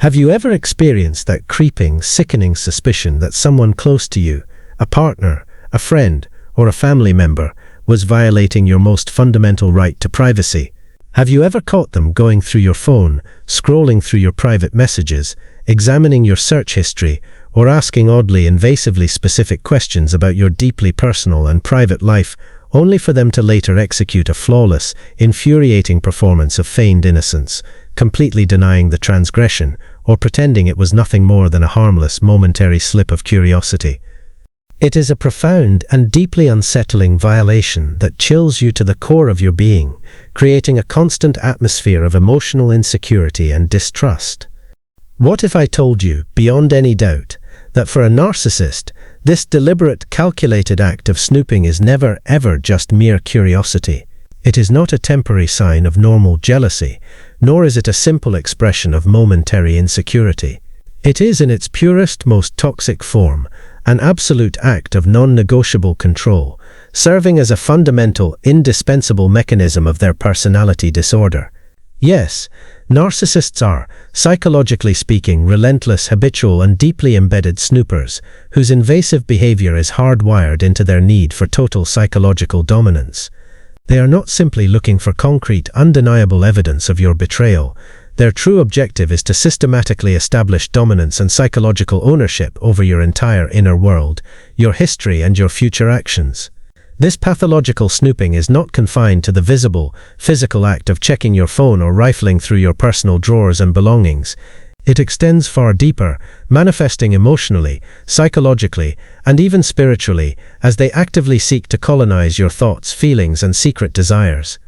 Have you ever experienced that creeping, sickening suspicion that someone close to you, a partner, a friend, or a family member, was violating your most fundamental right to privacy? Have you ever caught them going through your phone, scrolling through your private messages, examining your search history, or asking oddly invasively specific questions about your deeply personal and private life, only for them to later execute a flawless, infuriating performance of feigned innocence, completely denying the transgression, or pretending it was nothing more than a harmless, momentary slip of curiosity? It is a profound and deeply unsettling violation that chills you to the core of your being, creating a constant atmosphere of emotional insecurity and distrust. What if I told you, beyond any doubt, that for a narcissist, this deliberate, calculated act of snooping is never, ever just mere curiosity? It is not a temporary sign of normal jealousy, nor is it a simple expression of momentary insecurity. It is, in its purest, most toxic form, an absolute act of non-negotiable control, serving as a fundamental, indispensable mechanism of their personality disorder. Yes, narcissists are, psychologically speaking, relentless, habitual, and deeply embedded snoopers, whose invasive behavior is hardwired into their need for total psychological dominance. They are not simply looking for concrete, undeniable evidence of your betrayal. Their true objective is to systematically establish dominance and psychological ownership over your entire inner world, your history, and your future actions. This pathological snooping is not confined to the visible, physical act of checking your phone or rifling through your personal drawers and belongings. It extends far deeper, manifesting emotionally, psychologically, and even spiritually, as they actively seek to colonize your thoughts, feelings, and secret desires.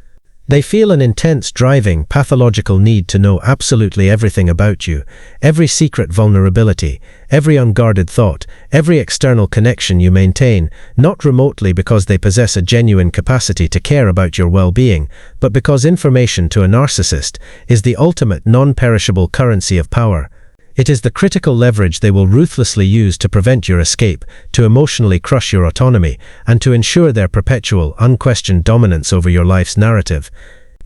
They feel an intense, driving, pathological need to know absolutely everything about you, every secret vulnerability, every unguarded thought, every external connection you maintain, not remotely because they possess a genuine capacity to care about your well-being, but because information to a narcissist is the ultimate non-perishable currency of power. It is the critical leverage they will ruthlessly use to prevent your escape, to emotionally crush your autonomy, and to ensure their perpetual, unquestioned dominance over your life's narrative.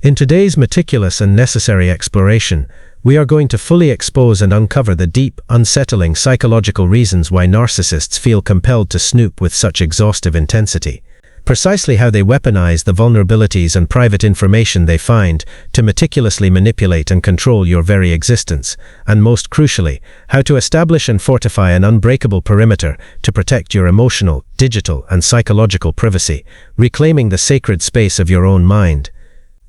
In today's meticulous and necessary exploration, we are going to fully expose and uncover the deep, unsettling psychological reasons why narcissists feel compelled to snoop with such exhaustive intensity. Precisely how they weaponize the vulnerabilities and private information they find to meticulously manipulate and control your very existence, and most crucially, how to establish and fortify an unbreakable perimeter to protect your emotional, digital, and psychological privacy, reclaiming the sacred space of your own mind.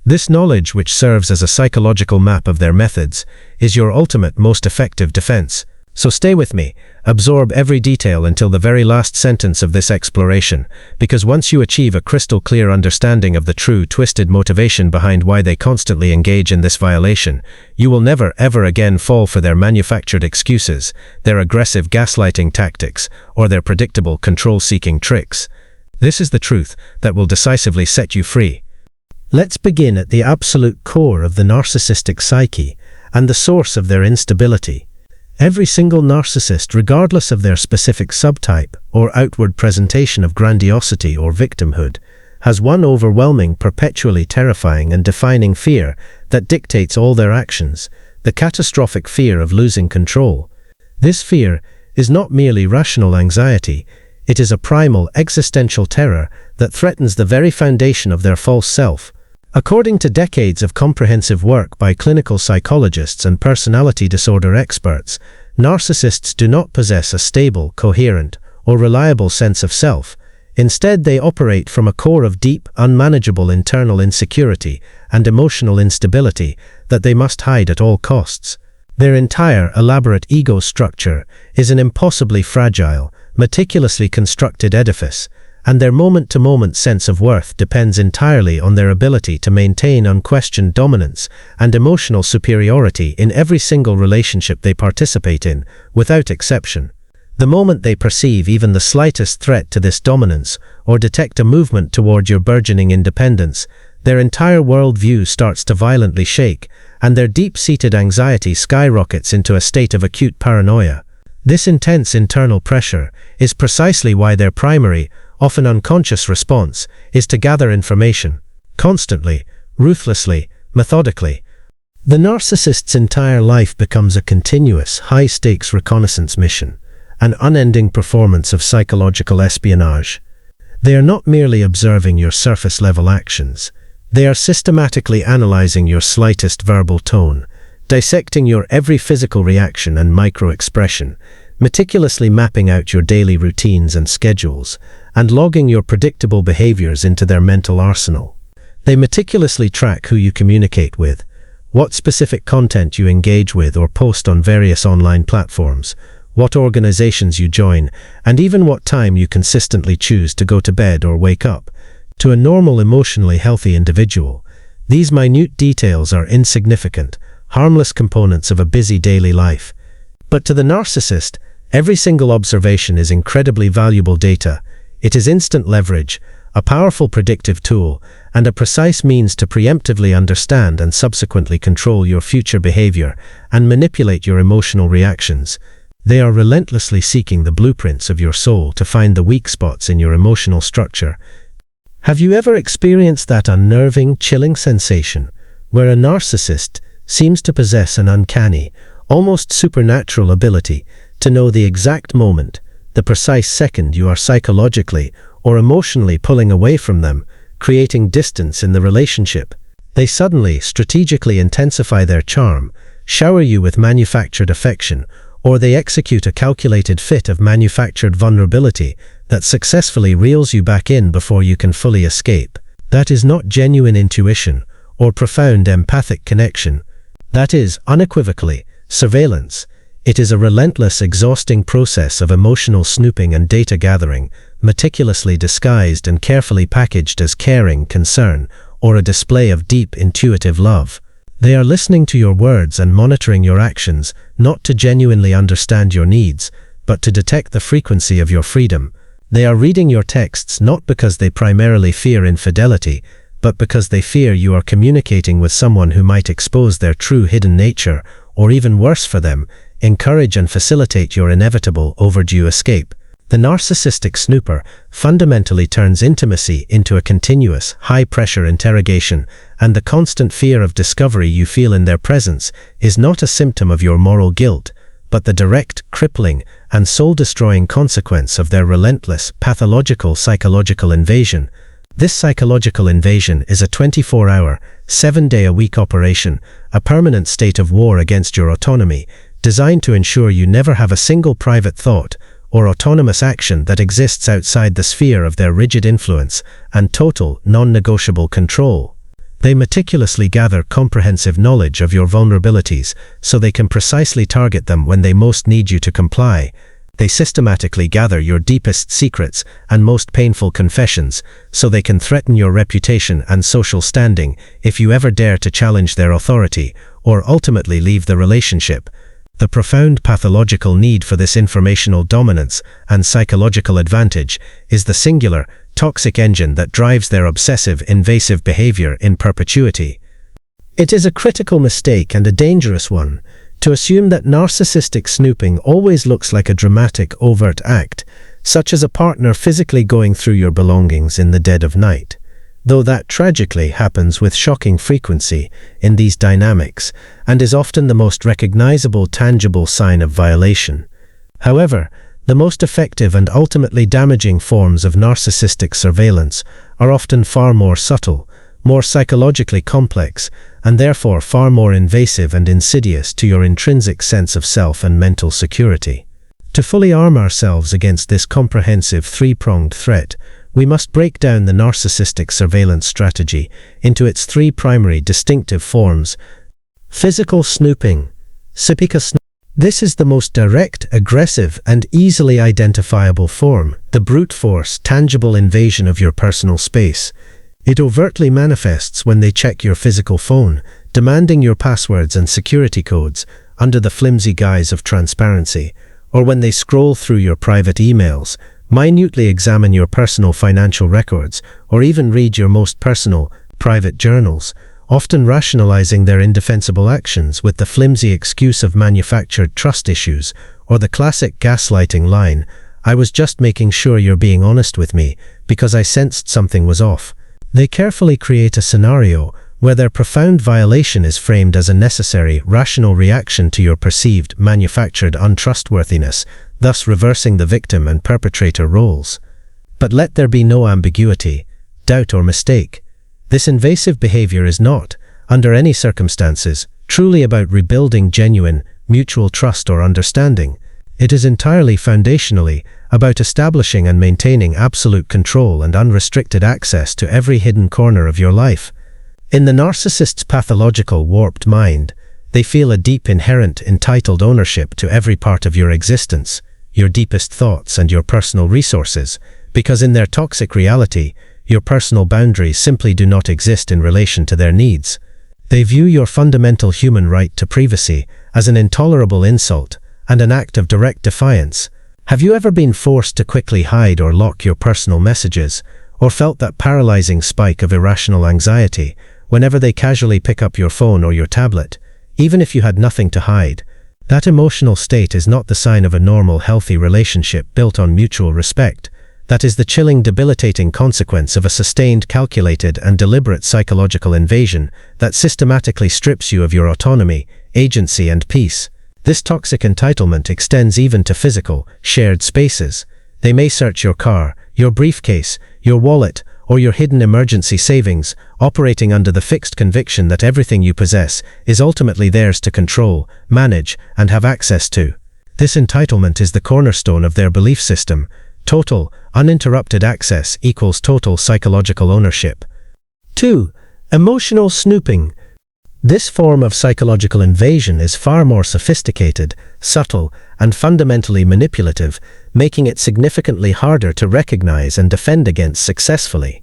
This knowledge, which serves as a psychological map of their methods, is your ultimate, most effective defense. So stay with me, absorb every detail until the very last sentence of this exploration, because once you achieve a crystal clear understanding of the true, twisted motivation behind why they constantly engage in this violation, you will never, ever again fall for their manufactured excuses, their aggressive gaslighting tactics, or their predictable control-seeking tricks. This is the truth that will decisively set you free. Let's begin at the absolute core of the narcissistic psyche and the source of their instability. Every single narcissist, regardless of their specific subtype or outward presentation of grandiosity or victimhood, has one overwhelming, perpetually terrifying and defining fear that dictates all their actions: the catastrophic fear of losing control. This fear is not merely rational anxiety, it is a primal, existential terror that threatens the very foundation of their false self. According to decades of comprehensive work by clinical psychologists and personality disorder experts, narcissists do not possess a stable, coherent, or reliable sense of self. Instead, they operate from a core of deep, unmanageable internal insecurity and emotional instability that they must hide at all costs. Their entire, elaborate ego structure is an impossibly fragile, meticulously constructed edifice, and their moment-to-moment sense of worth depends entirely on their ability to maintain unquestioned dominance and emotional superiority in every single relationship they participate in, without exception. The moment they perceive even the slightest threat to this dominance, or detect a movement toward your burgeoning independence, their entire worldview starts to violently shake, and their deep-seated anxiety skyrockets into a state of acute paranoia. This intense internal pressure is precisely why their primary, often unconscious response is to gather information, constantly, ruthlessly, methodically. The narcissist's entire life becomes a continuous, high-stakes reconnaissance mission, an unending performance of psychological espionage. They are not merely observing your surface-level actions. They are systematically analyzing your slightest verbal tone, dissecting your every physical reaction and micro-expression, meticulously mapping out your daily routines and schedules, and logging your predictable behaviors into their mental arsenal. They meticulously track who you communicate with, what specific content you engage with or post on various online platforms, what organizations you join, and even what time you consistently choose to go to bed or wake up. To a normal, emotionally healthy individual, these minute details are insignificant, harmless components of a busy daily life. But to the narcissist, every single observation is incredibly valuable data. It is instant leverage, a powerful predictive tool, and a precise means to preemptively understand and subsequently control your future behavior and manipulate your emotional reactions. They are relentlessly seeking the blueprints of your soul to find the weak spots in your emotional structure. Have you ever experienced that unnerving, chilling sensation where a narcissist seems to possess an uncanny, almost supernatural ability to know the exact moment, the precise second you are psychologically or emotionally pulling away from them, creating distance in the relationship? They suddenly, strategically intensify their charm, shower you with manufactured affection, or they execute a calculated fit of manufactured vulnerability that successfully reels you back in before you can fully escape. That is not genuine intuition or profound empathic connection. That is, unequivocally, surveillance. It is a relentless, exhausting process of emotional snooping and data gathering, meticulously disguised and carefully packaged as caring, concern, or a display of deep, intuitive love. They are listening to your words and monitoring your actions, not to genuinely understand your needs, but to detect the frequency of your freedom. They are reading your texts not because they primarily fear infidelity, but because they fear you are communicating with someone who might expose their true hidden nature, or even worse for them, encourage and facilitate your inevitable, overdue escape. The narcissistic snooper fundamentally turns intimacy into a continuous, high-pressure interrogation, and the constant fear of discovery you feel in their presence is not a symptom of your moral guilt, but the direct, crippling, and soul-destroying consequence of their relentless, pathological psychological invasion. This psychological invasion is a 24-hour, 7-day-a-week operation, a permanent state of war against your autonomy, designed to ensure you never have a single private thought or autonomous action that exists outside the sphere of their rigid influence and total, non-negotiable control. They meticulously gather comprehensive knowledge of your vulnerabilities so they can precisely target them when they most need you to comply. They systematically gather your deepest secrets and most painful confessions so they can threaten your reputation and social standing if you ever dare to challenge their authority or ultimately leave the relationship. The profound pathological need for this informational dominance and psychological advantage is the singular, toxic engine that drives their obsessive, invasive behavior in perpetuity. It is a critical mistake and a dangerous one to assume that narcissistic snooping always looks like a dramatic, overt act, such as a partner physically going through your belongings in the dead of night. Though that tragically happens with shocking frequency in these dynamics and is often the most recognizable, tangible sign of violation. However, the most effective and ultimately damaging forms of narcissistic surveillance are often far more subtle, more psychologically complex, and therefore far more invasive and insidious to your intrinsic sense of self and mental security. To fully arm ourselves against this comprehensive three-pronged threat, we must break down the narcissistic surveillance strategy into its three primary distinctive forms. Physical snooping. This is the most direct, aggressive, and easily identifiable form, the brute force, tangible invasion of your personal space. It overtly manifests when they check your physical phone, demanding your passwords and security codes under the flimsy guise of transparency, or when they scroll through your private emails, minutely examine your personal financial records, or even read your most personal, private journals, often rationalizing their indefensible actions with the flimsy excuse of manufactured trust issues, or the classic gaslighting line, "I was just making sure you're being honest with me, because I sensed something was off." They carefully create a scenario where their profound violation is framed as a necessary, rational reaction to your perceived, manufactured untrustworthiness, thus reversing the victim and perpetrator roles. But let there be no ambiguity, doubt or mistake. This invasive behavior is not, under any circumstances, truly about rebuilding genuine, mutual trust or understanding. It is entirely foundationally about establishing and maintaining absolute control and unrestricted access to every hidden corner of your life. In the narcissist's pathological, warped mind, they feel a deep, inherent, entitled ownership to every part of your existence, your deepest thoughts and your personal resources, because in their toxic reality, your personal boundaries simply do not exist in relation to their needs. They view your fundamental human right to privacy as an intolerable insult and an act of direct defiance. Have you ever been forced to quickly hide or lock your personal messages, or felt that paralyzing spike of irrational anxiety whenever they casually pick up your phone or your tablet, even if you had nothing to hide? That emotional state is not the sign of a normal, healthy relationship built on mutual respect. That is the chilling, debilitating consequence of a sustained, calculated, and deliberate psychological invasion that systematically strips you of your autonomy, agency, and peace. This toxic entitlement extends even to physical, shared spaces. They may search your car, your briefcase, your wallet, or your hidden emergency savings, operating under the fixed conviction that everything you possess is ultimately theirs to control, manage, and have access to. This entitlement is the cornerstone of their belief system. Total, uninterrupted access equals total psychological ownership. 2. Emotional snooping. This form of psychological invasion is far more sophisticated, subtle, and fundamentally manipulative, making it significantly harder to recognize and defend against successfully.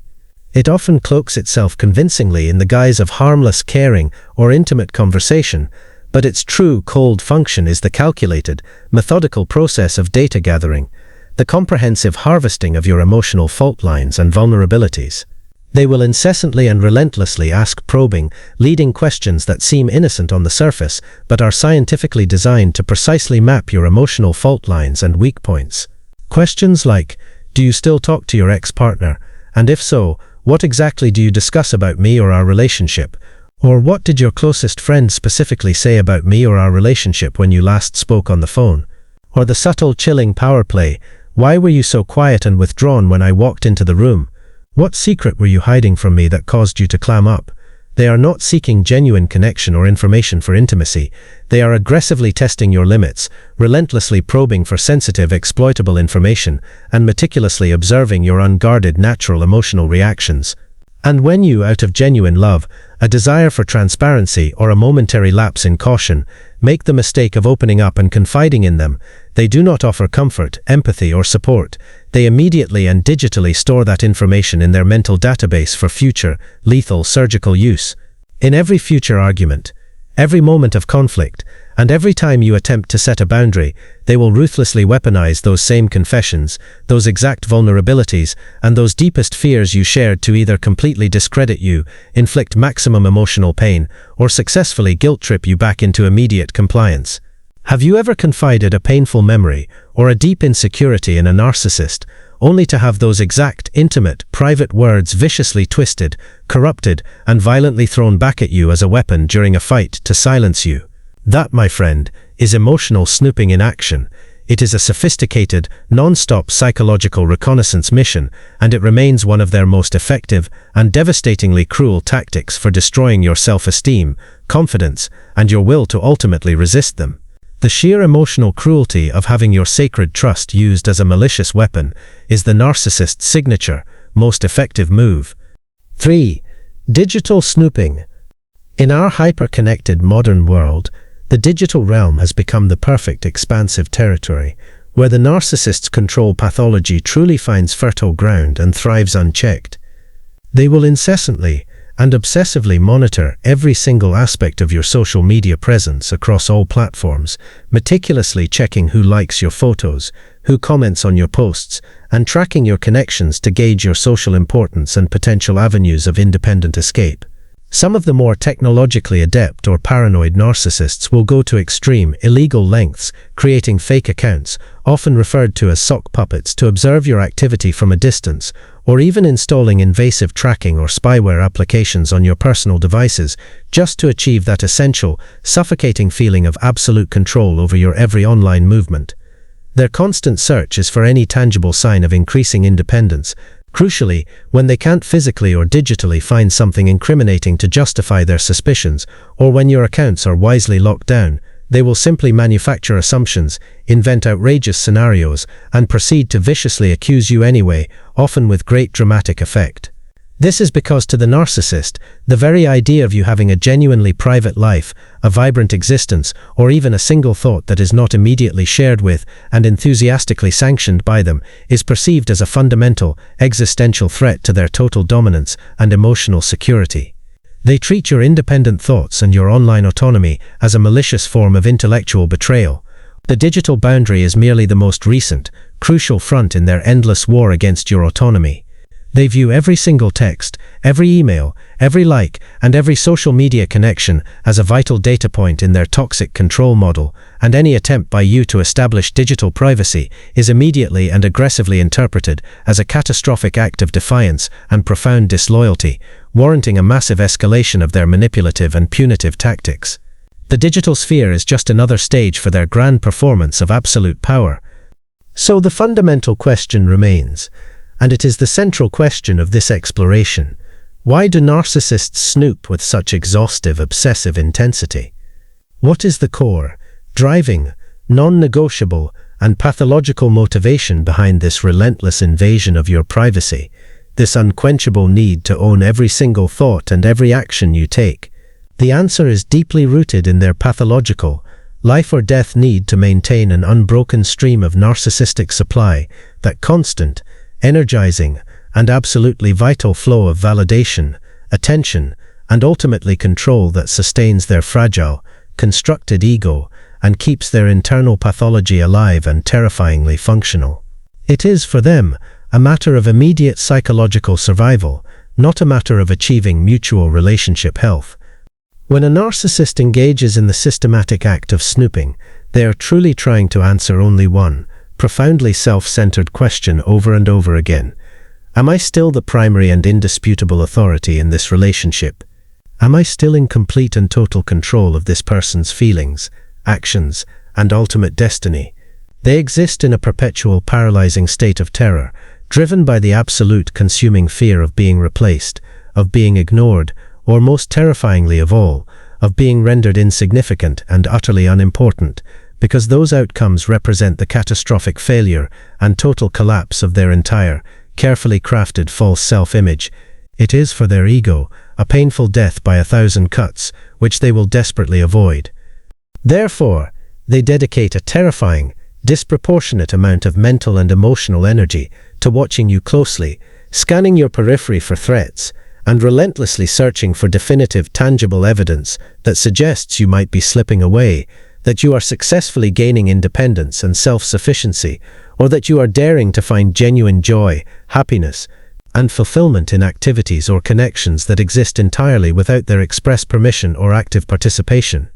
It often cloaks itself convincingly in the guise of harmless caring or intimate conversation, but its true cold function is the calculated, methodical process of data gathering, the comprehensive harvesting of your emotional fault lines and vulnerabilities. They will incessantly and relentlessly ask probing, leading questions that seem innocent on the surface, but are scientifically designed to precisely map your emotional fault lines and weak points. Questions like, do you still talk to your ex-partner? And if so, what exactly do you discuss about me or our relationship? Or what did your closest friend specifically say about me or our relationship when you last spoke on the phone? Or the subtle, chilling power play, why were you so quiet and withdrawn when I walked into the room? What secret were you hiding from me that caused you to clam up? They are not seeking genuine connection or information for intimacy. They are aggressively testing your limits, relentlessly probing for sensitive, exploitable information, and meticulously observing your unguarded, natural emotional reactions. And when you, out of genuine love, a desire for transparency, or a momentary lapse in caution, make the mistake of opening up and confiding in them, they do not offer comfort, empathy, or support. They immediately and digitally store that information in their mental database for future, lethal surgical use. In every future argument, every moment of conflict, and every time you attempt to set a boundary, they will ruthlessly weaponize those same confessions, those exact vulnerabilities, and those deepest fears you shared to either completely discredit you, inflict maximum emotional pain, or successfully guilt-trip you back into immediate compliance. Have you ever confided a painful memory or a deep insecurity in a narcissist, only to have those exact, intimate, private words viciously twisted, corrupted, and violently thrown back at you as a weapon during a fight to silence you? That, my friend, is emotional snooping in action. It is a sophisticated, non-stop psychological reconnaissance mission, and it remains one of their most effective and devastatingly cruel tactics for destroying your self-esteem, confidence, and your will to ultimately resist them. The sheer emotional cruelty of having your sacred trust used as a malicious weapon is the narcissist's signature, most effective move. 3. Digital snooping. In our hyper-connected modern world, the digital realm has become the perfect expansive territory, where the narcissist's control pathology truly finds fertile ground and thrives unchecked. They will incessantly and obsessively monitor every single aspect of your social media presence across all platforms, meticulously checking who likes your photos, who comments on your posts, and tracking your connections to gauge your social importance and potential avenues of independent escape. Some of the more technologically adept or paranoid narcissists will go to extreme, illegal lengths, creating fake accounts, often referred to as sock puppets, to observe your activity from a distance, or even installing invasive tracking or spyware applications on your personal devices, just to achieve that essential, suffocating feeling of absolute control over your every online movement. Their constant search is for any tangible sign of increasing independence. Crucially, when they can't physically or digitally find something incriminating to justify their suspicions, or when your accounts are wisely locked down, they will simply manufacture assumptions, invent outrageous scenarios, and proceed to viciously accuse you anyway, often with great dramatic effect. This is because to the narcissist, the very idea of you having a genuinely private life, a vibrant existence, or even a single thought that is not immediately shared with and enthusiastically sanctioned by them is perceived as a fundamental, existential threat to their total dominance and emotional security. They treat your independent thoughts and your online autonomy as a malicious form of intellectual betrayal. The digital boundary is merely the most recent, crucial front in their endless war against your autonomy. They view every single text, every email, every like, and every social media connection as a vital data point in their toxic control model, and any attempt by you to establish digital privacy is immediately and aggressively interpreted as a catastrophic act of defiance and profound disloyalty, warranting a massive escalation of their manipulative and punitive tactics. The digital sphere is just another stage for their grand performance of absolute power. So the fundamental question remains, and it is the central question of this exploration: why do narcissists snoop with such exhaustive, obsessive intensity? What is the core, driving, non-negotiable, and pathological motivation behind this relentless invasion of your privacy, this unquenchable need to own every single thought and every action you take? The answer is deeply rooted in their pathological, life-or-death need to maintain an unbroken stream of narcissistic supply, that constant, energizing, and absolutely vital flow of validation, attention, and ultimately control that sustains their fragile, constructed ego and keeps their internal pathology alive and terrifyingly functional. It is, for them, a matter of immediate psychological survival, not a matter of achieving mutual relationship health. When a narcissist engages in the systematic act of snooping, they are truly trying to answer only one, profoundly self-centered question over and over again: am I still the primary and indisputable authority in this relationship? Am I still in complete and total control of this person's feelings, actions, and ultimate destiny? They exist in a perpetual paralyzing state of terror, driven by the absolute consuming fear of being replaced, of being ignored, or most terrifyingly of all, of being rendered insignificant and utterly unimportant, because those outcomes represent the catastrophic failure and total collapse of their entire, carefully crafted false self-image. It is, for their ego, a painful death by 1,000 cuts, which they will desperately avoid. Therefore, they dedicate a terrifying, disproportionate amount of mental and emotional energy to watching you closely, scanning your periphery for threats, and relentlessly searching for definitive, tangible evidence that suggests you might be slipping away, that you are successfully gaining independence and self-sufficiency, or that you are daring to find genuine joy, happiness, and fulfillment in activities or connections that exist entirely without their express permission or active participation.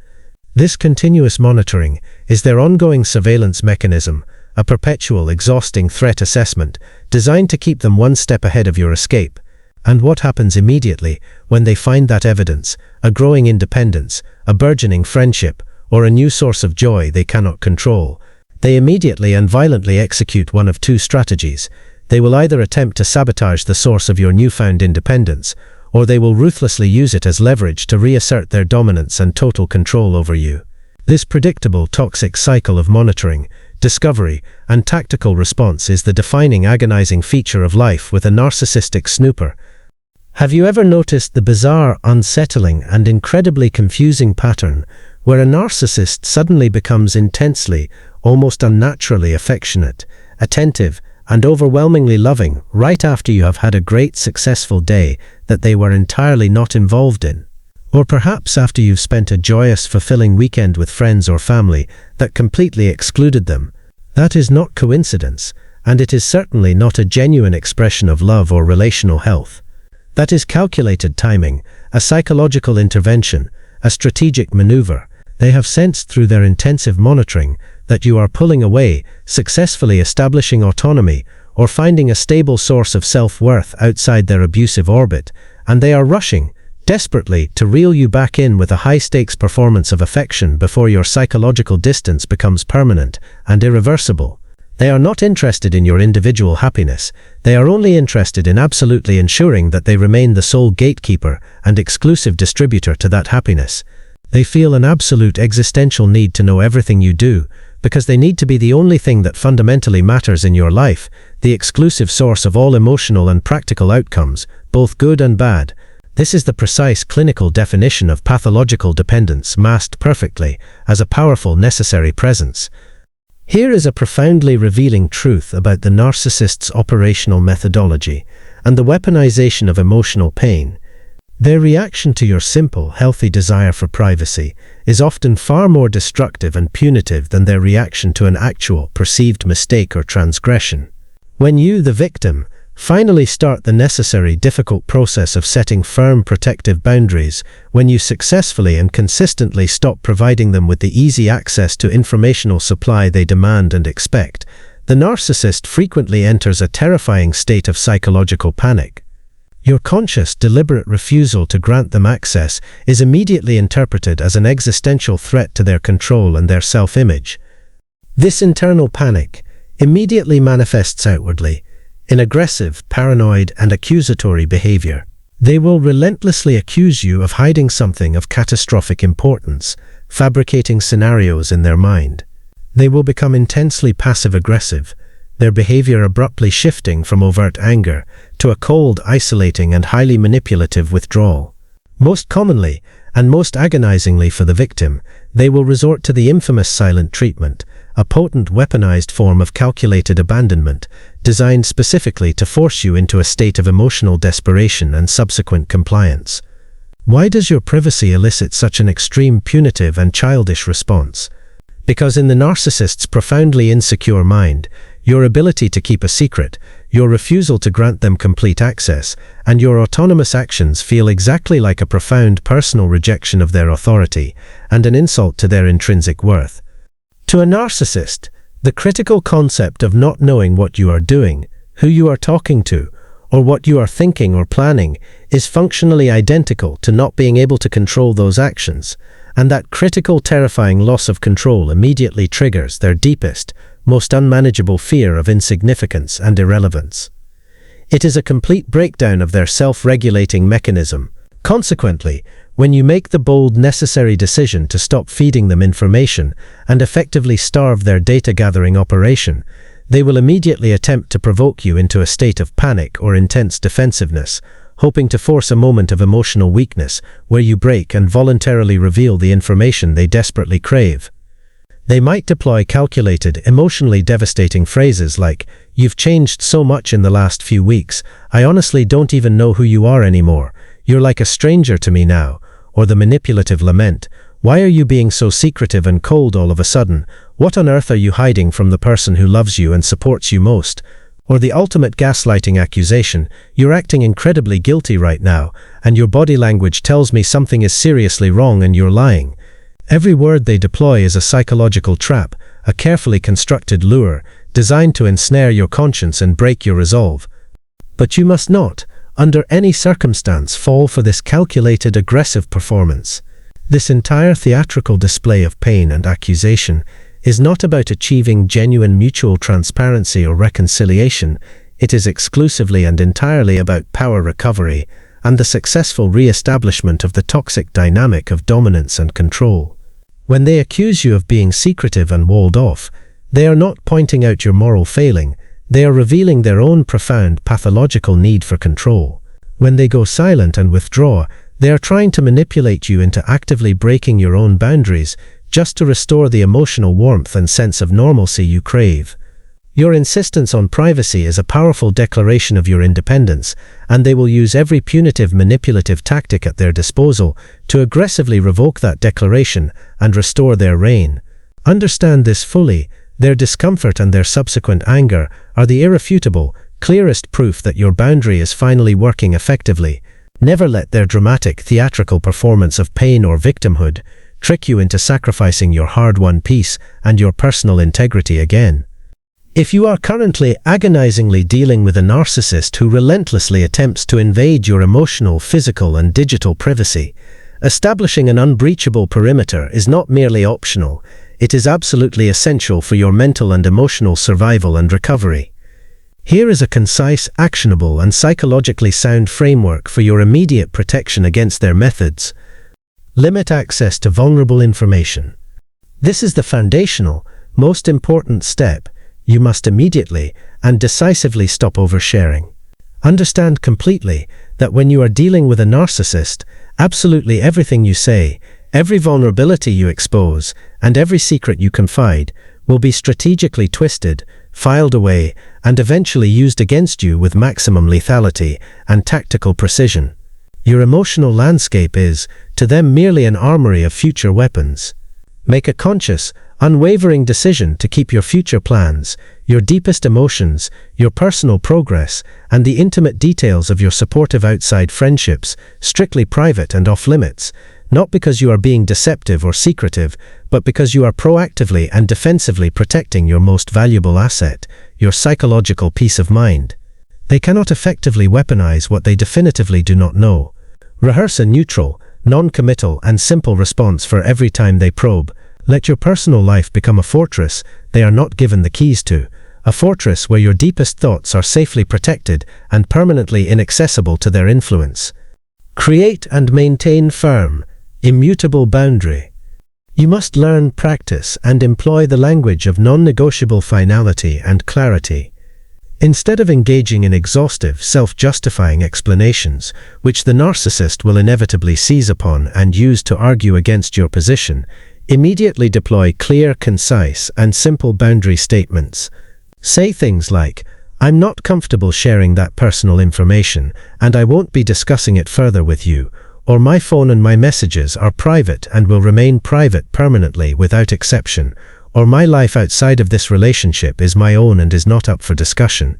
This continuous monitoring is their ongoing surveillance mechanism, a perpetual, exhausting threat assessment designed to keep them one step ahead of your escape. And what happens immediately when they find that evidence, a growing independence, a burgeoning friendship, or a new source of joy they cannot control? They immediately and violently execute one of two strategies. They will either attempt to sabotage the source of your newfound independence, or they will ruthlessly use it as leverage to reassert their dominance and total control over you. This predictable, toxic cycle of monitoring, discovery, and tactical response is the defining, agonizing feature of life with a narcissistic snooper. Have you ever noticed the bizarre, unsettling, and incredibly confusing pattern where a narcissist suddenly becomes intensely, almost unnaturally affectionate, attentive, and overwhelmingly loving right after you have had a great, successful day that they were entirely not involved in? Or perhaps after you've spent a joyous, fulfilling weekend with friends or family that completely excluded them? That is not coincidence, and it is certainly not a genuine expression of love or relational health. That is calculated timing, a psychological intervention, a strategic maneuver. They have sensed through their intensive monitoring that you are pulling away, successfully establishing autonomy, or finding a stable source of self-worth outside their abusive orbit, and they are rushing, desperately, to reel you back in with a high-stakes performance of affection before your psychological distance becomes permanent and irreversible. They are not interested in your individual happiness. They are only interested in absolutely ensuring that they remain the sole gatekeeper and exclusive distributor to that happiness. They feel an absolute existential need to know everything you do, because they need to be the only thing that fundamentally matters in your life, the exclusive source of all emotional and practical outcomes, both good and bad. This is the precise clinical definition of pathological dependence masked perfectly as a powerful necessary presence. Here is a profoundly revealing truth about the narcissist's operational methodology and the weaponization of emotional pain. Their reaction to your simple, healthy desire for privacy is often far more destructive and punitive than their reaction to an actual, perceived mistake or transgression. When you, the victim, finally start the necessary, difficult process of setting firm, protective boundaries, when you successfully and consistently stop providing them with the easy access to informational supply they demand and expect, the narcissist frequently enters a terrifying state of psychological panic. Your conscious, deliberate refusal to grant them access is immediately interpreted as an existential threat to their control and their self-image. This internal panic immediately manifests outwardly in aggressive, paranoid, and accusatory behavior. They will relentlessly accuse you of hiding something of catastrophic importance, fabricating scenarios in their mind. They will become intensely passive-aggressive, their behavior abruptly shifting from overt anger to a cold, isolating, and highly manipulative withdrawal. Most commonly, and most agonizingly for the victim, they will resort to the infamous silent treatment, a potent weaponized form of calculated abandonment, designed specifically to force you into a state of emotional desperation and subsequent compliance. Why does your privacy elicit such an extreme, punitive, and childish response? Because in the narcissist's profoundly insecure mind, your ability to keep a secret, your refusal to grant them complete access, and your autonomous actions feel exactly like a profound personal rejection of their authority and an insult to their intrinsic worth. To a narcissist, the critical concept of not knowing what you are doing, who you are talking to, or what you are thinking or planning is functionally identical to not being able to control those actions, and that critical, terrifying loss of control immediately triggers their deepest, most unmanageable fear of insignificance and irrelevance. It is a complete breakdown of their self-regulating mechanism. Consequently, when you make the bold, necessary decision to stop feeding them information and effectively starve their data-gathering operation, they will immediately attempt to provoke you into a state of panic or intense defensiveness, hoping to force a moment of emotional weakness where you break and voluntarily reveal the information they desperately crave. They might deploy calculated, emotionally devastating phrases like, "You've changed so much in the last few weeks, I honestly don't even know who you are anymore, you're like a stranger to me now," or the manipulative lament, "Why are you being so secretive and cold all of a sudden? What on earth are you hiding from the person who loves you and supports you most?" Or the ultimate gaslighting accusation, "You're acting incredibly guilty right now, and your body language tells me something is seriously wrong and you're lying." Every word they deploy is a psychological trap, a carefully constructed lure, designed to ensnare your conscience and break your resolve. But you must not, under any circumstance, fall for this calculated, aggressive performance. This entire theatrical display of pain and accusation is not about achieving genuine mutual transparency or reconciliation. It is exclusively and entirely about power recovery and the successful re-establishment of the toxic dynamic of dominance and control. When they accuse you of being secretive and walled off, they are not pointing out your moral failing, they are revealing their own profound pathological need for control. When they go silent and withdraw, they are trying to manipulate you into actively breaking your own boundaries, just to restore the emotional warmth and sense of normalcy you crave. Your insistence on privacy is a powerful declaration of your independence, and they will use every punitive, manipulative tactic at their disposal to aggressively revoke that declaration and restore their reign. Understand this fully. Their discomfort and their subsequent anger are the irrefutable, clearest proof that your boundary is finally working effectively. Never let their dramatic, theatrical performance of pain or victimhood trick you into sacrificing your hard-won peace and your personal integrity again. If you are currently agonizingly dealing with a narcissist who relentlessly attempts to invade your emotional, physical, and digital privacy, establishing an unbreachable perimeter is not merely optional, it is absolutely essential for your mental and emotional survival and recovery. Here is a concise, actionable, and psychologically sound framework for your immediate protection against their methods. Limit access to vulnerable information. This is the foundational, most important step. You must immediately and decisively stop oversharing. Understand completely that when you are dealing with a narcissist, absolutely everything you say, every vulnerability you expose, and every secret you confide will be strategically twisted, filed away, and eventually used against you with maximum lethality and tactical precision. Your emotional landscape is, to them, merely an armory of future weapons. Make a conscious, unwavering decision to keep your future plans, your deepest emotions, your personal progress, and the intimate details of your supportive outside friendships strictly private and off-limits, not because you are being deceptive or secretive, but because you are proactively and defensively protecting your most valuable asset, your psychological peace of mind. They cannot effectively weaponize what they definitively do not know. Rehearse a neutral, non-committal, and simple response for every time they probe. Let your personal life become a fortress they are not given the keys to, a fortress where your deepest thoughts are safely protected and permanently inaccessible to their influence. Create and maintain firm, immutable boundary. You must learn, practice, and employ the language of non-negotiable finality and clarity. Instead of engaging in exhaustive, self-justifying explanations, which the narcissist will inevitably seize upon and use to argue against your position, immediately deploy clear, concise, and simple boundary statements. Say things like, "I'm not comfortable sharing that personal information, and I won't be discussing it further with you," or "My phone and my messages are private and will remain private permanently without exception," or "My life outside of this relationship is my own and is not up for discussion."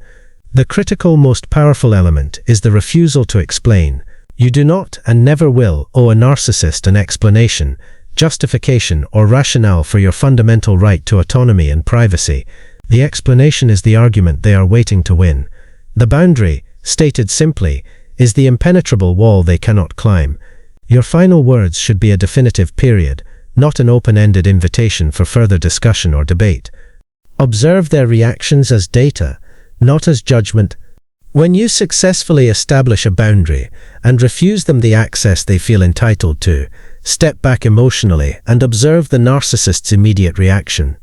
The critical, most powerful element is the refusal to explain. You do not and never will owe a narcissist an explanation, justification, or rationale for your fundamental right to autonomy and privacy. The explanation is the argument they are waiting to win. The boundary, stated simply, is the impenetrable wall they cannot climb. Your final words should be a definitive period, not an open-ended invitation for further discussion or debate. Observe their reactions as data, not as judgment. When you successfully establish a boundary and refuse them the access they feel entitled to, step back emotionally and observe the narcissist's immediate reaction.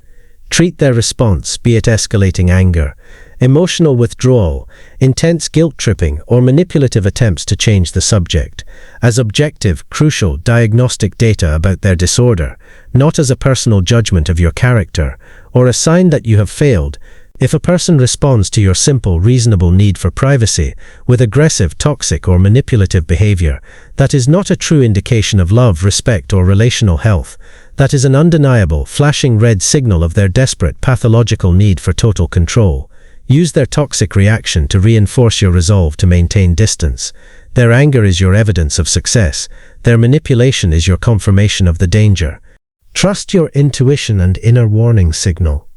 Treat their response, be it escalating anger, emotional withdrawal, intense guilt-tripping, or manipulative attempts to change the subject, as objective, crucial, diagnostic data about their disorder, not as a personal judgment of your character, or a sign that you have failed. If a person responds to your simple, reasonable need for privacy with aggressive, toxic, or manipulative behavior, that is not a true indication of love, respect, or relational health. That is an undeniable, flashing red signal of their desperate, pathological need for total control. Use their toxic reaction to reinforce your resolve to maintain distance. Their anger is your evidence of success. Their manipulation is your confirmation of the danger. Trust your intuition and inner warning signal.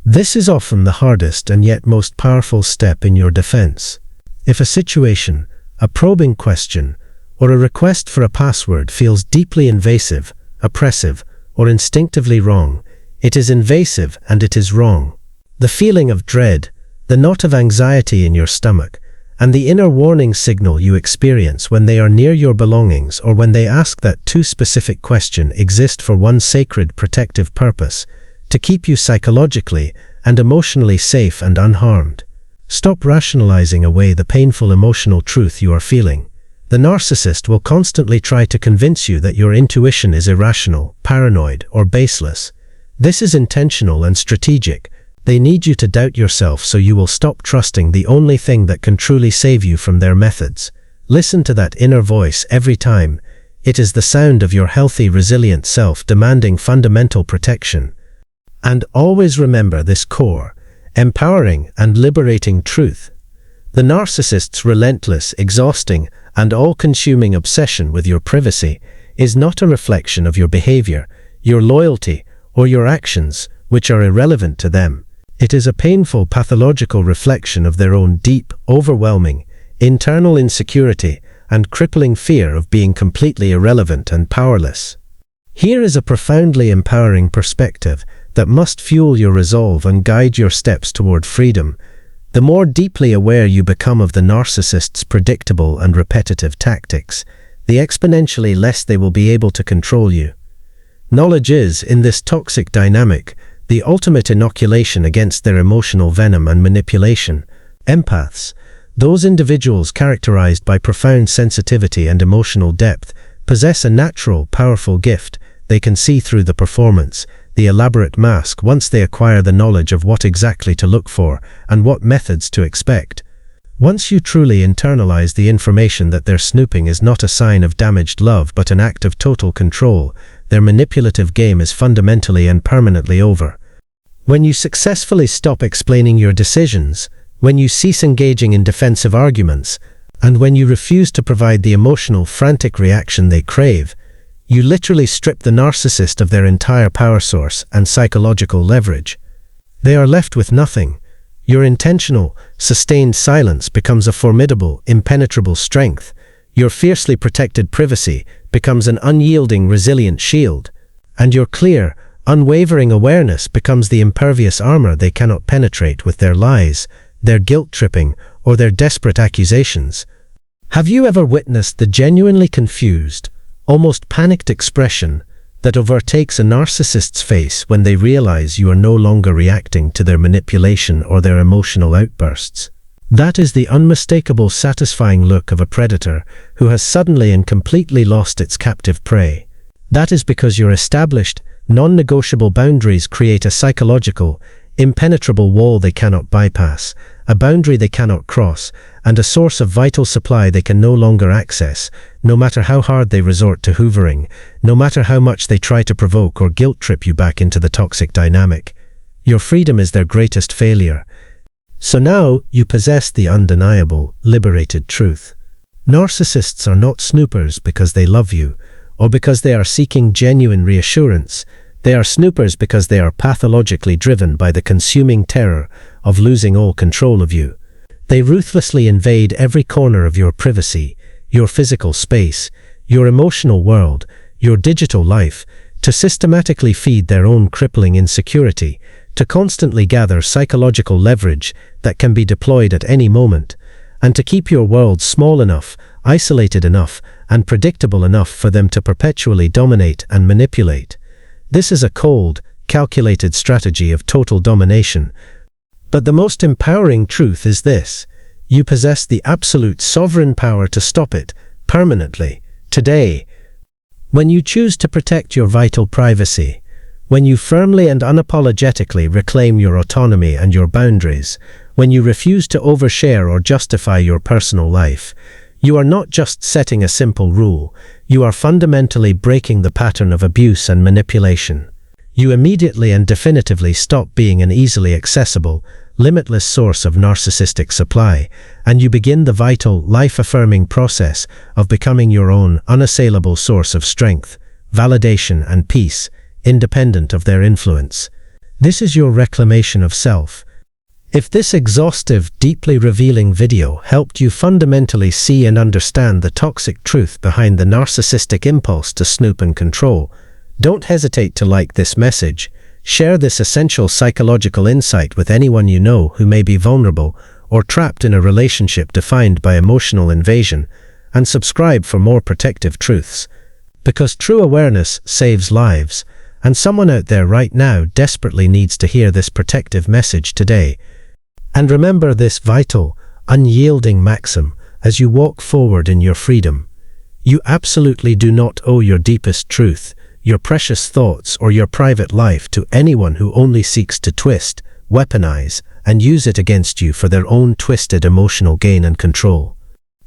This is often the hardest and yet most powerful step in your defense. If a situation, a probing question, or a request for a password feels deeply invasive, oppressive, or instinctively wrong, it is invasive and it is wrong. The feeling of dread, the knot of anxiety in your stomach, and the inner warning signal you experience when they are near your belongings or when they ask that too specific question exist for one sacred protective purpose, to keep you psychologically and emotionally safe and unharmed. Stop rationalizing away the painful emotional truth you are feeling. The narcissist will constantly try to convince you that your intuition is irrational, paranoid, or baseless. This is intentional and strategic. They need you to doubt yourself so you will stop trusting the only thing that can truly save you from their methods. Listen to that inner voice every time. It is the sound of your healthy, resilient self demanding fundamental protection. And always remember this core, empowering and liberating truth. The narcissist's relentless, exhausting, and all-consuming obsession with your privacy is not a reflection of your behavior, your loyalty, or your actions, which are irrelevant to them. It is a painful, pathological reflection of their own deep, overwhelming, internal insecurity and crippling fear of being completely irrelevant and powerless. Here is a profoundly empowering perspective that must fuel your resolve and guide your steps toward freedom. The more deeply aware you become of the narcissist's predictable and repetitive tactics, the exponentially less they will be able to control you. Knowledge is, in this toxic dynamic, the ultimate inoculation against their emotional venom and manipulation. Empaths, those individuals characterized by profound sensitivity and emotional depth, possess a natural, powerful gift. They can see through the performance, the elaborate mask, once they acquire the knowledge of what exactly to look for and what methods to expect. Once you truly internalize the information that their snooping is not a sign of damaged love but an act of total control, their manipulative game is fundamentally and permanently over. When you successfully stop explaining your decisions, when you cease engaging in defensive arguments, and when you refuse to provide the emotional, frantic reaction they crave, you literally strip the narcissist of their entire power source and psychological leverage. They are left with nothing. Your intentional, sustained silence becomes a formidable, impenetrable strength. Your fiercely protected privacy becomes an unyielding, resilient shield. And your clear, unwavering awareness becomes the impervious armor they cannot penetrate with their lies, their guilt-tripping, or their desperate accusations. Have you ever witnessed the genuinely confused, almost panicked expression that overtakes a narcissist's face when they realize you are no longer reacting to their manipulation or their emotional outbursts? That is the unmistakable, satisfying look of a predator who has suddenly and completely lost its captive prey. That is because your established, non-negotiable boundaries create a psychological, impenetrable wall they cannot bypass, a boundary they cannot cross, and a source of vital supply they can no longer access, no matter how hard they resort to hoovering, no matter how much they try to provoke or guilt-trip you back into the toxic dynamic. Your freedom is their greatest failure. So now you possess the undeniable, liberated truth. Narcissists are not snoopers because they love you, or because they are seeking genuine reassurance. They are snoopers because they are pathologically driven by the consuming terror of losing all control of you. They ruthlessly invade every corner of your privacy, your physical space, your emotional world, your digital life, to systematically feed their own crippling insecurity, to constantly gather psychological leverage that can be deployed at any moment, and to keep your world small enough, isolated enough, and predictable enough for them to perpetually dominate and manipulate. This is a cold, calculated strategy of total domination. But the most empowering truth is this: you possess the absolute sovereign power to stop it, permanently, today. When you choose to protect your vital privacy, when you firmly and unapologetically reclaim your autonomy and your boundaries, when you refuse to overshare or justify your personal life, you are not just setting a simple rule, you are fundamentally breaking the pattern of abuse and manipulation. You immediately and definitively stop being an easily accessible, limitless source of narcissistic supply, and you begin the vital, life-affirming process of becoming your own unassailable source of strength, validation, and peace, independent of their influence. This is your reclamation of self. If this exhaustive, deeply revealing video helped you fundamentally see and understand the toxic truth behind the narcissistic impulse to snoop and control, don't hesitate to like this message, share this essential psychological insight with anyone you know who may be vulnerable or trapped in a relationship defined by emotional invasion, and subscribe for more protective truths. Because true awareness saves lives, and someone out there right now desperately needs to hear this protective message today. And remember this vital, unyielding maxim as you walk forward in your freedom. You absolutely do not owe your deepest truth, your precious thoughts, or your private life to anyone who only seeks to twist, weaponize, and use it against you for their own twisted emotional gain and control.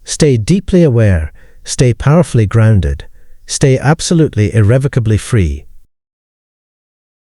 Stay deeply aware, stay powerfully grounded, stay absolutely irrevocably free,